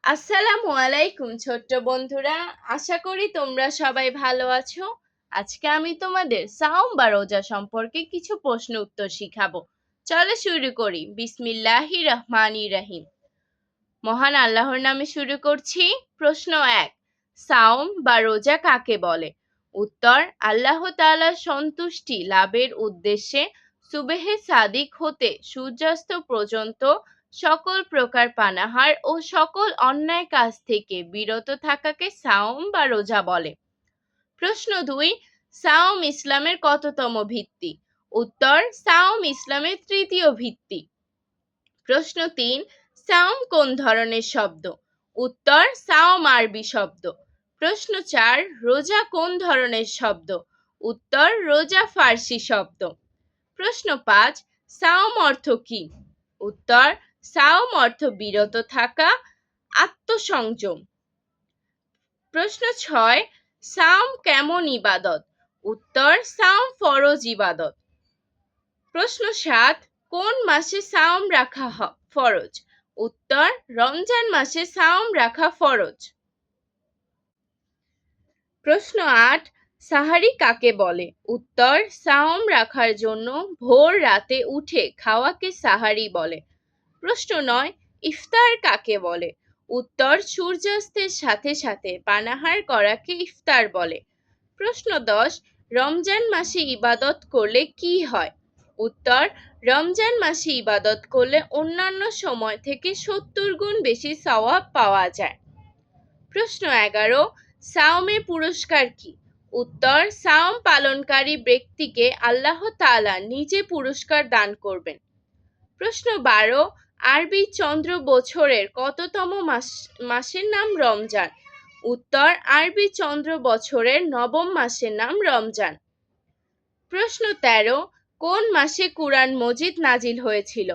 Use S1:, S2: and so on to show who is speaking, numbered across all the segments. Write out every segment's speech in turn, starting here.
S1: আসসালামু আলাইকুম ছোট্ট বন্ধুরা, আশা করি তোমরা সবাই ভালো আছো। আজকে আমি তোমাদের সাওম বা রোজা সম্পর্কে কিছু প্রশ্ন উত্তর শিখাবো। চলো শুরু করি। বিসমিল্লাহির রহমানির রহিম। মহান আল্লাহর নামে শুরু করছি। প্রশ্ন 1, সাওম বা রোজা কাকে বলে? উত্তর, আল্লাহ তাআলার সন্তুষ্টি লাভের উদ্দেশ্যে সুবহে সাদিক হতে সূর্যাস্ত পর্যন্ত সকল প্রকার পানাহার ও সকল অন্যায় কাজ থেকে বিরত থাকাকে সাওম বা রোজা বলে। প্রশ্ন 2, সাওম ইসলামের কততম ভিত্তি? উত্তর, সাওম ইসলামের তৃতীয় ভিত্তি। প্রশ্ন 3, সাওম কোন ধরনের শব্দ? উত্তর, সাওম আরবি শব্দ। প্রশ্ন 4, রোজা কোন ধরনের শব্দ? উত্তর, রোজা ফার্সি শব্দ। প্রশ্ন 5, সাওম অর্থ কি? উত্তর, সাওম অর্থ বিরত থাকা, আত্মসংযম। প্রশ্ন 6, সাওম কেমন ইবাদত? উত্তর, সাওম ফরজ ইবাদত। প্রশ্ন 7, কোন মাসে সাওম রাখা ফরজ? উত্তর, রমজান মাসে সাওম রাখা ফরজ। প্রশ্ন 8, সাহারি কাকে বলে? উত্তর, সাওম রাখার জন্য ভোর রাতে উঠে খাওয়াকে সাহারি বলে। প্রশ্ন 9, ইফতার কাকে বলে? উত্তর, সূর্যাস্তের সাথে সাথে পানাহার করাকে ইফতার বলে। প্রশ্ন 10, রমজান মাসে ইবাদত করলে কি হয়? উত্তর, রমজান মাসে ইবাদত করলে অন্যান্য সময় থেকে 70 গুণ বেশি সওয়াব পাওয়া যায়। প্রশ্ন 11, সাওমে পুরস্কার কি? উত্তর, সাওম পালনকারী ব্যক্তিকে আল্লাহ তাআলা নিজে পুরস্কার দান করবেন। প্রশ্ন 12, আরবি চন্দ্র বছরের কততম মাসের নাম রমজান? উত্তর, আরবি চন্দ্র বছরের 9ম মাসের নাম রমজান। প্রশ্ন 13, কোন মাসে কুরআন মজিদ নাজিল হয়েছিল?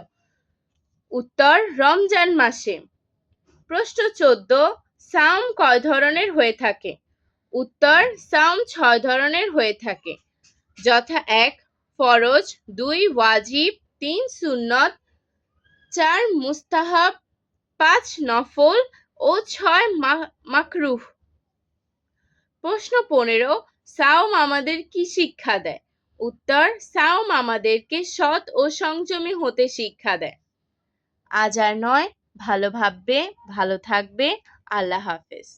S1: উত্তর, রমজান মাসে। প্রশ্ন 14, সাওম কয় ধরনের হয়ে থাকে? উত্তর, সাওম 6 ধরনের হয়ে থাকে, যথা 1 ফরজ, 2 ওয়াজিব, 3 সুন্নত, 4 মুস্তাহাব, 5 নফল ও 6 মাকরুহ। প্রশ্ন 15, সাওম আমাদের কি শিক্ষা দেয়? উত্তর, সাওম আমাদেরকে সৎ ও সংযমী হতে শিক্ষা দেয়। আজ আর নয়, ভালো ভাববে, ভালো থাকবে। আল্লাহ হাফেজ।